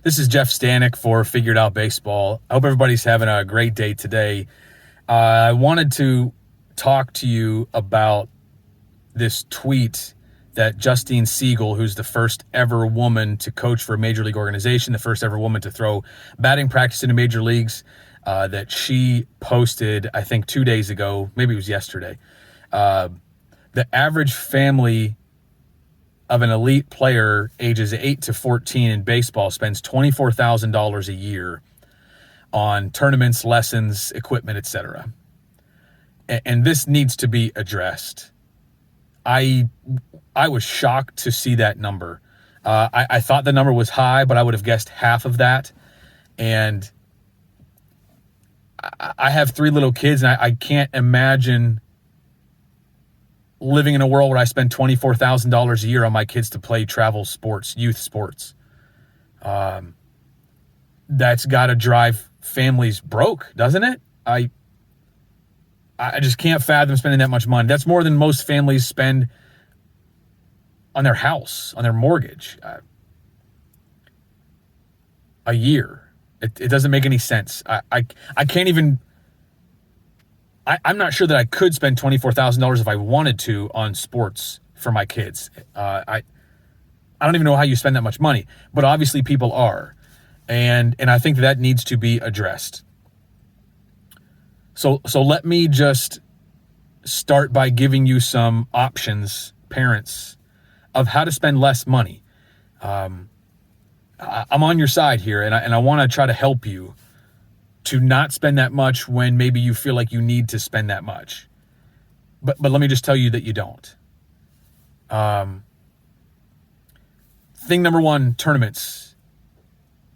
This is Jeff Stanek for Figured Out Baseball. I hope everybody's having a great day today. I wanted to talk to you about this tweet that Justine Siegel, who's the first ever woman to coach for a major league organization, the first ever woman to throw batting practice into major leagues, that she posted, I think 2 days ago, maybe it was yesterday. The average family of an elite player ages 8 to 14 in baseball spends $24,000 a year on tournaments, lessons, equipment, etc. And this needs to be addressed. I was shocked to see that number. I thought the number was high, but I would have guessed half of that. And I have 3 little kids, and I can't imagine living in a world where I spend $24,000 a year on my kids to play travel sports, youth sports. That's got to drive families broke, doesn't it? I just can't fathom spending that much money. That's more than most families spend on their house, on their mortgage, a year. It doesn't make any sense. I can't even... I'm not sure that I could spend $24,000 if I wanted to on sports for my kids. I don't even know how you spend that much money, but obviously people are. And I think that needs to be addressed. So let me just start by giving you some options, parents, of how to spend less money. I'm on your side here, and I want to try to help you to not spend that much when maybe you feel like you need to spend that much. But let me just tell you that you don't. Thing number 1, tournaments.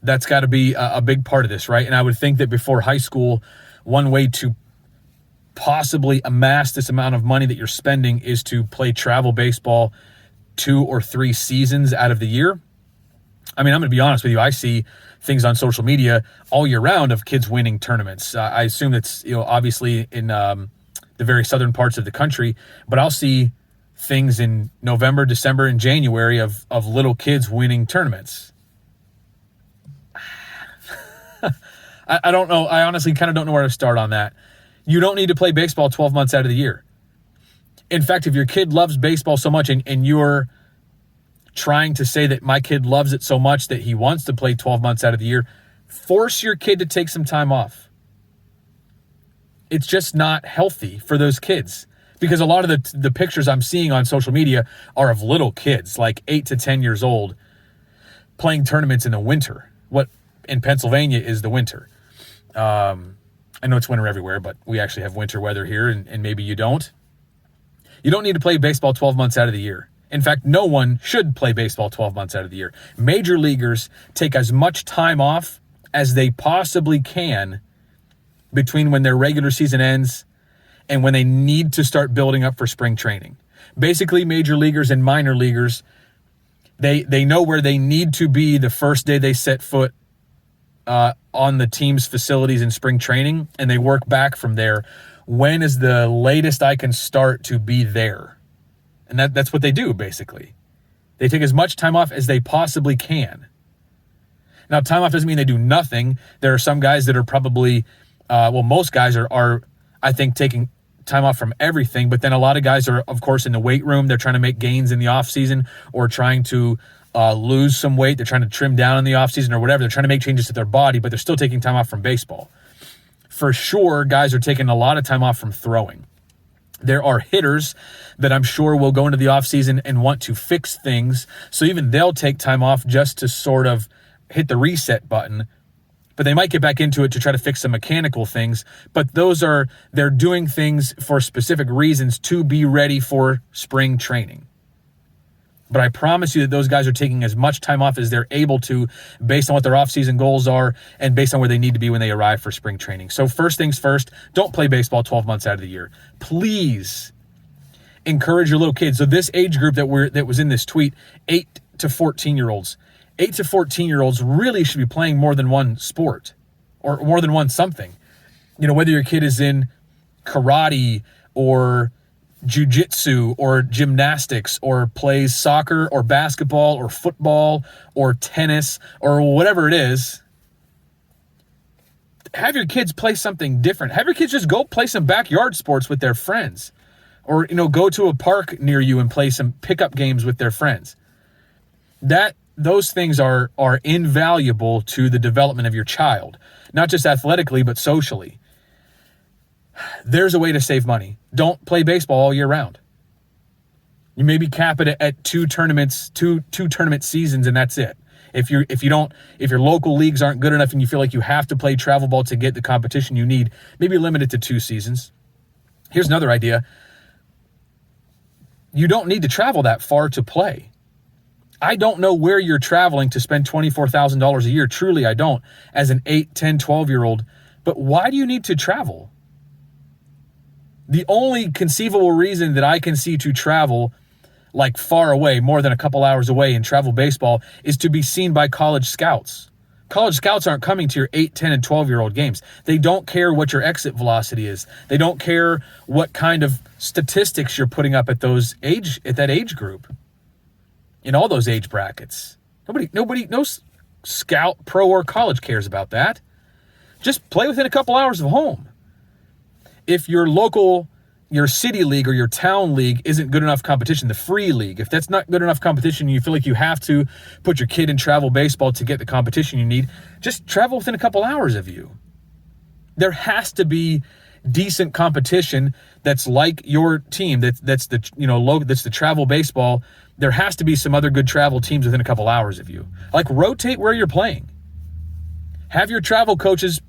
That's got to be a big part of this, right? And I would think that before high school, one way to possibly amass this amount of money that you're spending is to play travel baseball 2 or 3 seasons out of the year. I mean, I'm going to be honest with you. I see things on social media all year round of kids winning tournaments. I assume that's, obviously in the very southern parts of the country, but I'll see things in November, December, and January of little kids winning tournaments. I don't know. I honestly kind of don't know where to start on that. You don't need to play baseball 12 months out of the year. In fact, if your kid loves baseball so much and you're trying to say that my kid loves it so much that he wants to play 12 months out of the year, force your kid to take some time off. It's just not healthy for those kids, because a lot of the pictures I'm seeing on social media are of little kids, like 8 to 10 years old, playing tournaments in the winter. What in Pennsylvania is the winter. I know it's winter everywhere, but we actually have winter weather here, and maybe you don't. You don't need to play baseball 12 months out of the year. In fact, no one should play baseball 12 months out of the year. Major leaguers take as much time off as they possibly can between when their regular season ends and when they need to start building up for spring training. Basically, major leaguers and minor leaguers, they know where they need to be the first day they set foot on the team's facilities in spring training, and they work back from there. When is the latest I can start to be there? And that's what they do, basically. They take as much time off as they possibly can. Now, time off doesn't mean they do nothing. There are some guys that are probably, most guys are, I think, taking time off from everything. But then a lot of guys are, of course, in the weight room. They're trying to make gains in the off season, or trying to lose some weight. They're trying to trim down in the off season or whatever. They're trying to make changes to their body, but they're still taking time off from baseball. For sure, guys are taking a lot of time off from throwing. There are hitters that I'm sure will go into the offseason and want to fix things, so even they'll take time off just to sort of hit the reset button, but they might get back into it to try to fix some mechanical things. But they're doing things for specific reasons to be ready for spring training. But I promise you that those guys are taking as much time off as they're able to based on what their offseason goals are and based on where they need to be when they arrive for spring training. So first things first, don't play baseball 12 months out of the year. Please encourage your little kids. So this age group that was in this tweet, 8 to 14-year-olds. 8 to 14-year-olds really should be playing more than one sport or more than one something. Whether your kid is in karate or jujitsu or gymnastics or plays soccer or basketball or football or tennis or whatever it is, have your kids play something different. Have your kids just go play some backyard sports with their friends, or, go to a park near you and play some pickup games with their friends. Those things are invaluable to the development of your child, not just athletically, but socially. There's a way to save money. Don't play baseball all year round. You maybe cap it at two tournament seasons, and that's it. If your local leagues aren't good enough and you feel like you have to play travel ball to get the competition you need, maybe limit it to 2 seasons. Here's another idea. You don't need to travel that far to play. I don't know where you're traveling to spend $24,000 a year. Truly, I don't, as an 8, 10, 12-year-old. But why do you need to travel? The only conceivable reason that I can see to travel like far away, more than a couple hours away in travel baseball, is to be seen by college scouts. College scouts aren't coming to your 8, 10, and 12-year-old games. They don't care what your exit velocity is. They don't care what kind of statistics you're putting up at that age group. In all those age brackets. No scout, pro, or college cares about that. Just play within a couple hours of home. If your city league or your town league isn't good enough competition, the free league, if that's not good enough competition, you feel like you have to put your kid in travel baseball to get the competition you need, just travel within a couple hours of you. There has to be decent competition that's like your team, that's the travel baseball. There has to be some other good travel teams within a couple hours of you. Like, rotate where you're playing. Have your travel coaches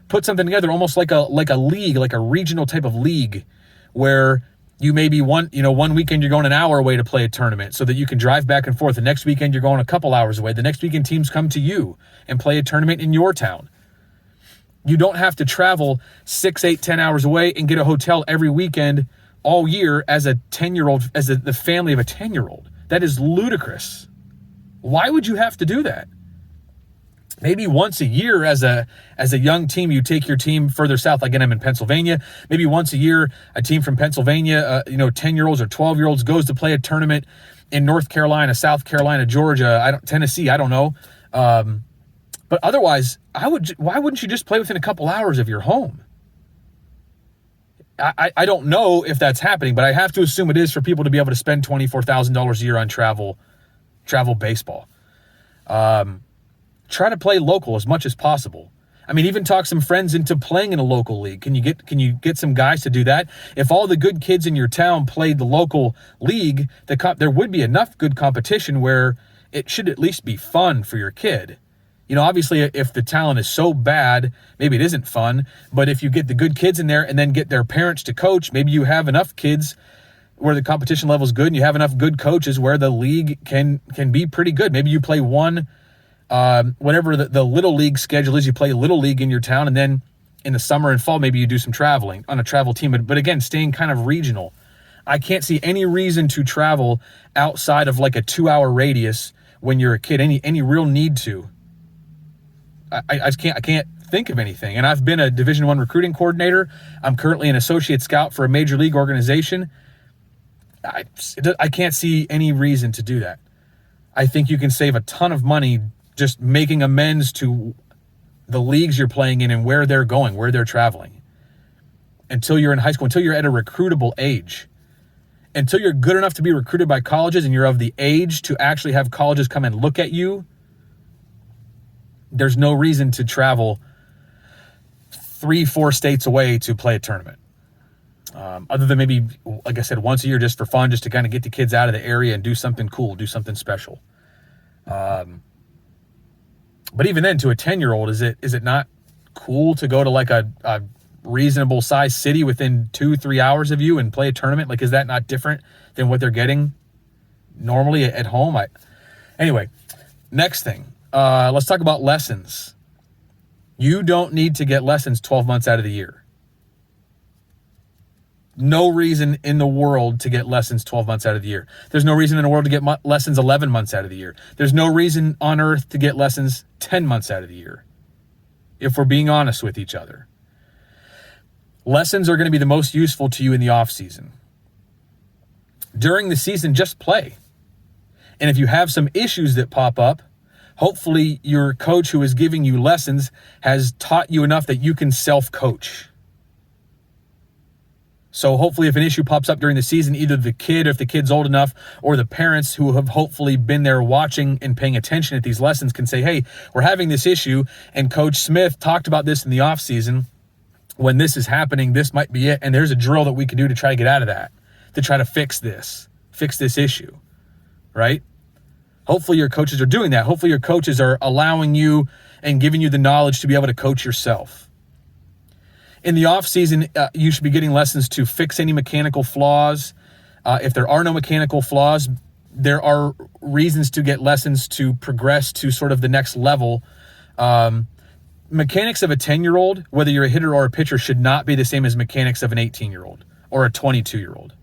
put something together almost like a league, like a regional type of league, where you maybe one weekend you're going an hour away to play a tournament so that you can drive back and forth. The next weekend you're going a couple hours away. The next weekend teams come to you and play a tournament in your town. You don't have to travel 6, 8, 10 hours away and get a hotel every weekend all year as a 10-year-old, as the family of a 10-year-old. That is ludicrous. Why would you have to do that? Maybe once a year as a young team, you take your team further south. Again, I'm in Pennsylvania. Maybe once a year, a team from Pennsylvania, 10-year-olds or 12-year-olds goes to play a tournament in North Carolina, South Carolina, Georgia, Tennessee, I don't know. But otherwise, why wouldn't you just play within a couple hours of your home? I don't know if that's happening, but I have to assume it is for people to be able to spend $24,000 a year on travel baseball. Try to play local as much as possible. I mean, even talk some friends into playing in a local league. Can you get some guys to do that? If all the good kids in your town played the local league, there would be enough good competition where it should at least be fun for your kid. Obviously, if the talent is so bad, maybe it isn't fun. But if you get the good kids in there and then get their parents to coach, maybe you have enough kids where the competition level is good and you have enough good coaches where the league can be pretty good. Maybe you play one, whatever the little league schedule is, you play little league in your town, and then in the summer and fall, maybe you do some traveling on a travel team. But again, staying kind of regional. I can't see any reason to travel outside of like a 2-hour radius when you're a kid, any real need to. I can't think of anything. And I've been a Division I recruiting coordinator. I'm currently an associate scout for a major league organization. I can't see any reason to do that. I think you can save a ton of money just making amends to the leagues you're playing in and where they're going, where they're traveling. Until you're in high school, until you're at a recruitable age, until you're good enough to be recruited by colleges and you're of the age to actually have colleges come and look at you, there's no reason to travel 3-4 states away to play a tournament. Other than maybe, like I said, once a year just for fun, just to kind of get the kids out of the area and do something cool, do something special. But even then, to a 10-year-old, is it not cool to go to like a reasonable sized city within 2-3 hours of you and play a tournament? Like, is that not different than what they're getting normally at home? Anyway, next thing. Let's talk about lessons. You don't need to get lessons 12 months out of the year. No reason in the world to get lessons 12 months out of the year. There's no reason in the world to get lessons 11 months out of the year. There's no reason on earth to get lessons 10 months out of the year, if we're being honest with each other. Lessons are going to be the most useful to you in the off season. During the season, just play. And if you have some issues that pop up, hopefully your coach who is giving you lessons has taught you enough that you can self-coach. So hopefully if an issue pops up during the season, either the kid, if the kid's old enough, or the parents who have hopefully been there watching and paying attention at these lessons can say, hey, we're having this issue, and Coach Smith talked about this in the off season. When this is happening, this might be it, and there's a drill that we can do to try to get out of that, to try to fix this issue, right? Hopefully your coaches are doing that. Hopefully your coaches are allowing you and giving you the knowledge to be able to coach yourself. In the off season, you should be getting lessons to fix any mechanical flaws. If there are no mechanical flaws, there are reasons to get lessons to progress to sort of the next level. Mechanics of a 10-year-old, whether you're a hitter or a pitcher, should not be the same as mechanics of an 18-year-old or a 22-year-old.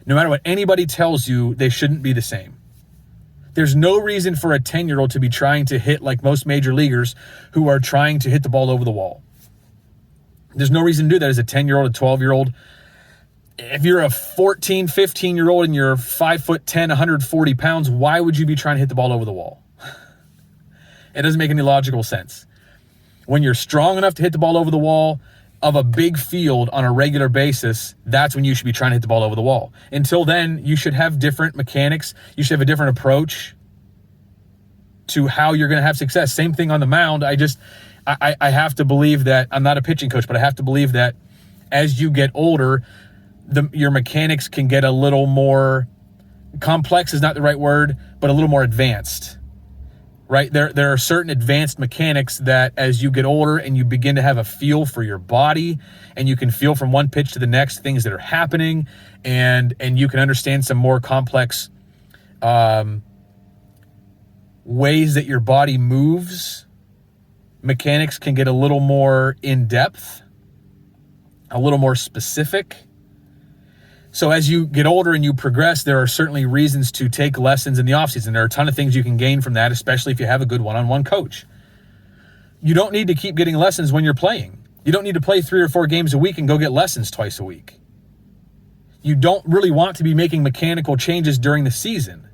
No matter what anybody tells you, they shouldn't be the same. There's no reason for a 10-year-old to be trying to hit like most major leaguers who are trying to hit the ball over the wall. There's no reason to do that as a 10-year-old, a 12-year-old. If you're a 14, 15-year-old and you're 5'10", 140 pounds, why would you be trying to hit the ball over the wall? It doesn't make any logical sense. When you're strong enough to hit the ball over the wall of a big field on a regular basis, that's when you should be trying to hit the ball over the wall. Until then, you should have different mechanics. You should have a different approach to how you're going to have success. Same thing on the mound. I have to believe that, I'm not a pitching coach, but I have to believe that as you get older, your mechanics can get a little more complex is not the right word, but a little more advanced, right? There are certain advanced mechanics that as you get older and you begin to have a feel for your body and you can feel from one pitch to the next things that are happening and you can understand some more complex ways that your body moves. Mechanics can get a little more in-depth, a little more specific. So as you get older and you progress, there are certainly reasons to take lessons in the offseason. There are a ton of things you can gain from that, especially if you have a good one-on-one coach. You don't need to keep getting lessons when you're playing. You don't need to play 3 or 4 games a week and go get lessons twice a week. You don't really want to be making mechanical changes during the season.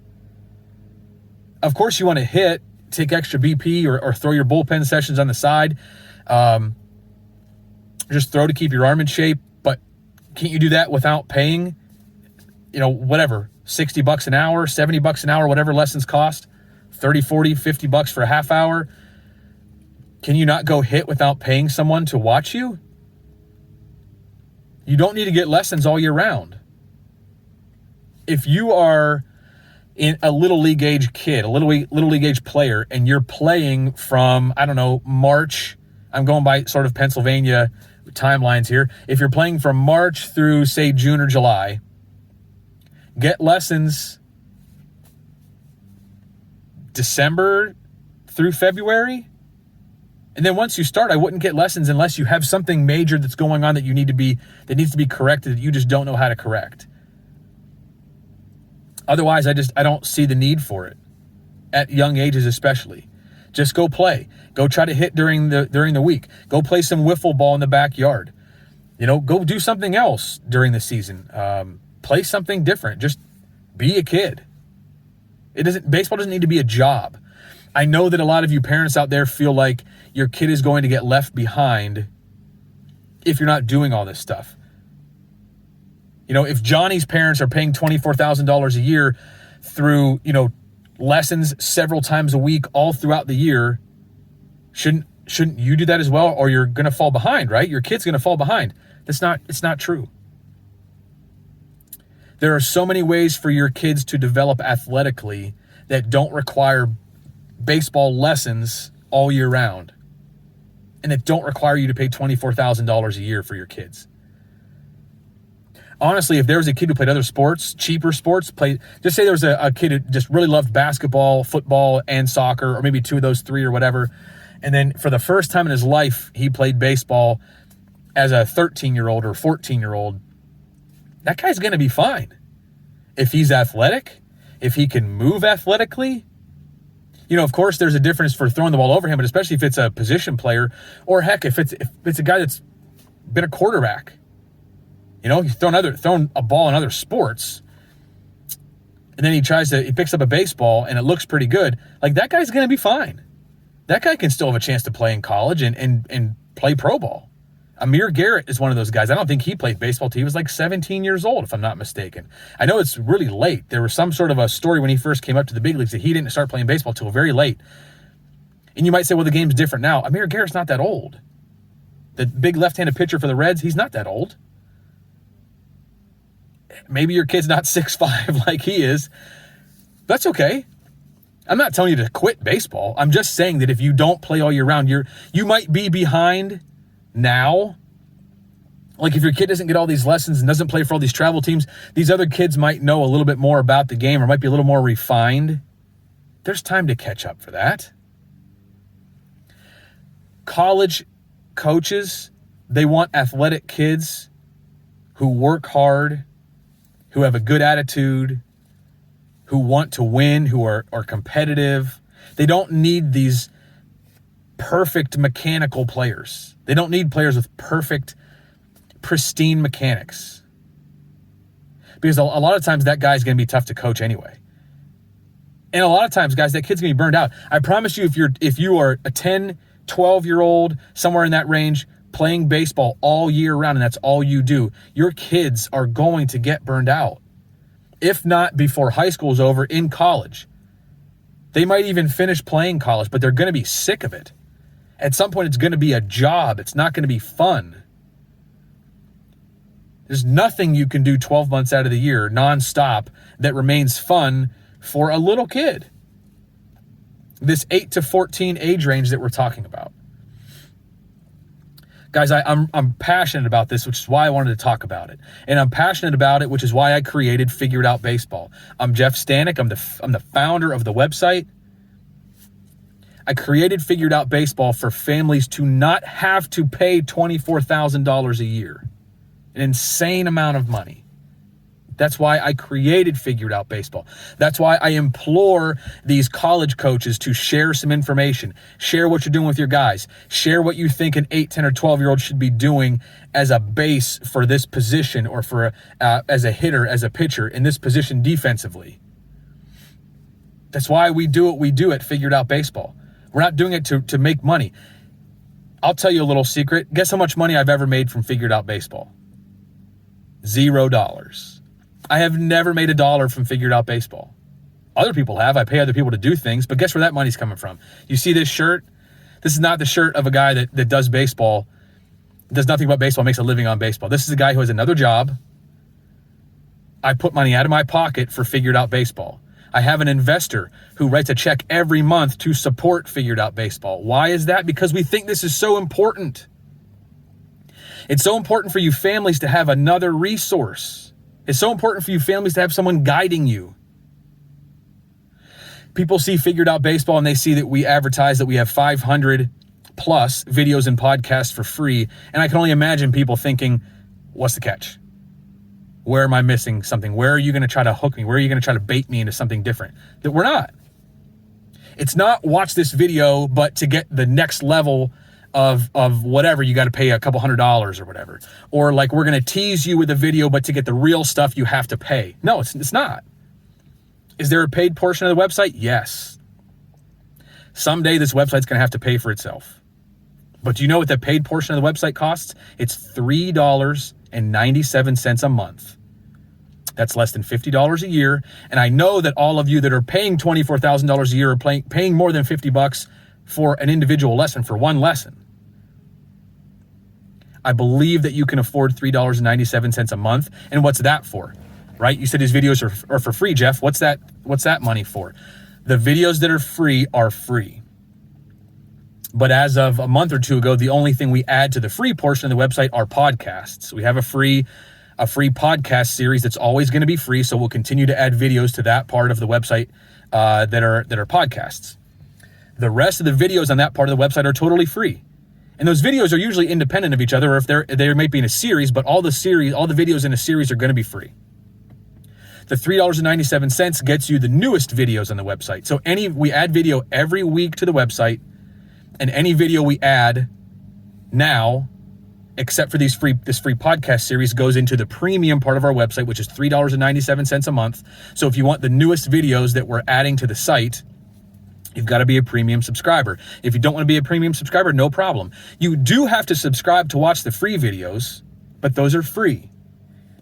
Of course, you want to hit, take extra BP or throw your bullpen sessions on the side. Just throw to keep your arm in shape. But can't you do that without paying, whatever, $60 an hour, $70 an hour, whatever lessons cost, 30, 40, $50 for a half hour? Can you not go hit without paying someone to watch you? You don't need to get lessons all year round. If you are in a little league age kid, a little league age player, and you're playing from, March, I'm going by sort of Pennsylvania timelines here. If you're playing from March through, say, June or July, get lessons December through February. And then once you start, I wouldn't get lessons unless you have something major that's going on that needs to be corrected that you just don't know how to correct. Otherwise, I don't see the need for it at young ages, especially. Just go play. Go try to hit during the week. Go play some wiffle ball in the backyard. Go do something else during the season. Play something different. Just be a kid. Baseball doesn't need to be a job. I know that a lot of you parents out there feel like your kid is going to get left behind if you're not doing all this stuff. If Johnny's parents are paying $24,000 a year through, lessons several times a week all throughout the year, shouldn't you do that as well? Or you're going to fall behind, right? Your kid's going to fall behind. It's not true. There are so many ways for your kids to develop athletically that don't require baseball lessons all year round. And that don't require you to pay $24,000 a year for your kids. Honestly, if there was a kid who played other sports, cheaper sports, just say there was a kid who just really loved basketball, football, and soccer, or maybe 2 of those 3 or whatever. And then for the first time in his life, he played baseball as a 13-year-old or 14-year-old. That guy's going to be fine. If he's athletic, if he can move athletically. Of course, there's a difference for throwing the ball over him, but especially if it's a position player, or heck, if it's a guy that's been a quarterback. He's thrown a ball in other sports, and then he picks up a baseball and it looks pretty good. Like, that guy's going to be fine. That guy can still have a chance to play in college and play pro ball. Amir Garrett is one of those guys. I don't think he played baseball till he was like 17 years old, if I'm not mistaken. I know it's really late. There was some sort of a story when he first came up to the big leagues that he didn't start playing baseball till very late. And you might say, well, the game's different now. Amir Garrett's not that old. The big left-handed pitcher for the Reds, he's not that old. Maybe your kid's not 6'5" like he is. That's okay. I'm not telling you to quit baseball. I'm just saying that if you don't play all year round, you might be behind now. Like, if your kid doesn't get all these lessons and doesn't play for all these travel teams, these other kids might know a little bit more about the game or might be a little more refined. There's time to catch up for that. College coaches, they want athletic kids who work hard, who have a good attitude, who want to win, who are competitive. They don't need these perfect mechanical players. They don't need players with perfect, pristine mechanics. Because a lot of times that guy's going to be tough to coach anyway. And a lot of times, guys, that kid's going to be burned out. I promise you, if you are a 10, 12-year-old, somewhere in that range, playing baseball all year round, and that's all you do, your kids are going to get burned out. If not before high school is over, in college. They might even finish playing college, but they're going to be sick of it. At some point, it's going to be a job. It's not going to be fun. There's nothing you can do 12 months out of the year nonstop that remains fun for a little kid. This 8 to 14 age range that we're talking about. Guys, I'm passionate about this, which is why I wanted to talk about it. And I'm passionate about it, which is why I created Figure It Out Baseball. I'm Jeff Stanek. I'm the founder of the website. I created Figure It Out Baseball for families to not have to pay $24,000 a year. An insane amount of money. That's why I created Figure It Out Baseball. That's why I implore these college coaches to share some information. Share what you're doing with your guys. Share what you think an 8, 10, or 12-year-old should be doing as a base for this position, or for as a hitter, as a pitcher, in this position defensively. That's why we do what we do at Figure It Out Baseball. We're not doing it to make money. I'll tell you a little secret. Guess how much money I've ever made from Figure It Out Baseball? $0. I have never made $1 from Figure It Out Baseball. Other people have. I pay other people to do things, but guess where that money's coming from? You see this shirt? This is not the shirt of a guy that does baseball, does nothing but baseball, makes a living on baseball. This is a guy who has another job. I put money out of my pocket for Figure It Out Baseball. I have an investor who writes a check every month to support Figure It Out Baseball. Why is that? Because we think this is so important. It's so important for you families to have another resource. It's so important for you families to have someone guiding you. People see Figure It Out Baseball and they see that we advertise that we have 500 plus videos and podcasts for free. And I can only imagine people thinking, what's the catch? Where am I missing something? Where are you going to try to hook me? Where are you going to try to bait me into something different? That we're not. It's not watch this video, but to get the next level of whatever, you got to pay a couple $100s or whatever. Or like, we're going to tease you with a video, but to get the real stuff, you have to pay. No, it's not. Is there a paid portion of the website? Yes. Someday this website's going to have to pay for itself. But do you know what the paid portion of the website costs? It's $3.97 a month. That's less than $50 a year. And I know that all of you that are paying $24,000 a year are paying more than $50 for an individual lesson, for one lesson. I believe that you can afford $3.97 a month. And what's that for? Right? You said these videos are for free, Jeff. What's that money for? The videos that are free are free. But as of a month or two ago, the only thing we add to the free portion of the website are podcasts. We have a free podcast series that's always going to be free. So we'll continue to add videos to that part of the website that are podcasts. The rest of the videos on that part of the website are totally free. And those videos are usually independent of each other, or if they might be in a series, but all the videos in a series are going to be free. The $3.97 gets you the newest videos on the website. So we add video every week to the website, and any video we add now except for this free podcast series, goes into the premium part of our website, which is $3.97 a month. So if you want the newest videos that we're adding to the site, you've got to be a premium subscriber. If you don't want to be a premium subscriber, no problem. You do have to subscribe to watch the free videos, but those are free.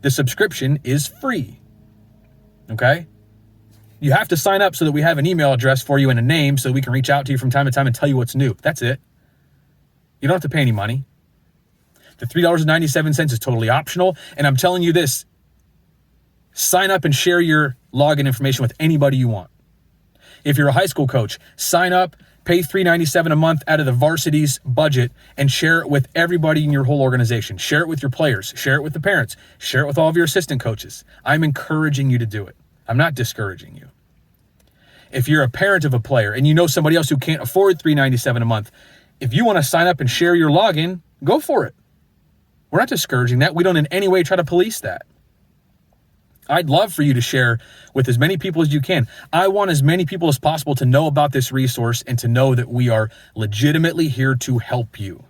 The subscription is free. Okay? You have to sign up so that we have an email address for you and a name so we can reach out to you from time to time and tell you what's new. That's it. You don't have to pay any money. The $3.97 is totally optional. And I'm telling you this, sign up and share your login information with anybody you want. If you're a high school coach, sign up, pay $3.97 a month out of the varsity's budget and share it with everybody in your whole organization. Share it with your players, share it with the parents, share it with all of your assistant coaches. I'm encouraging you to do it. I'm not discouraging you. If you're a parent of a player and you know somebody else who can't afford $3.97 a month, if you want to sign up and share your login, go for it. We're not discouraging that. We don't in any way try to police that. I'd love for you to share with as many people as you can. I want as many people as possible to know about this resource and to know that we are legitimately here to help you.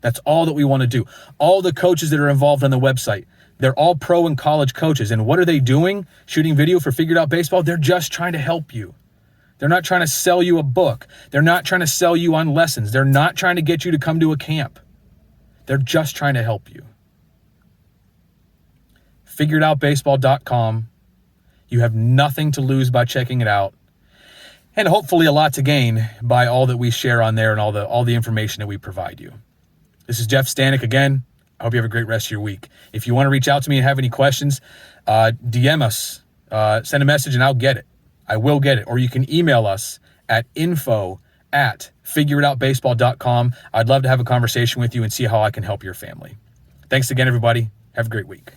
That's all that we want to do. All the coaches that are involved on the website, they're all pro and college coaches. And what are they doing? Shooting video for Figured Out Baseball? They're just trying to help you. They're not trying to sell you a book. They're not trying to sell you on lessons. They're not trying to get you to come to a camp. They're just trying to help you. FiguredOutBaseball.com. You have nothing to lose by checking it out, and hopefully a lot to gain by all that we share on there and all the information that we provide you. This is Jeff Stanek again. I hope you have a great rest of your week. If you want to reach out to me and have any questions, DM us, send a message, and I'll get it. I will get it. Or you can email us at info@figureitoutbaseball.com. I'd love to have a conversation with you and see how I can help your family. Thanks again, everybody. Have a great week.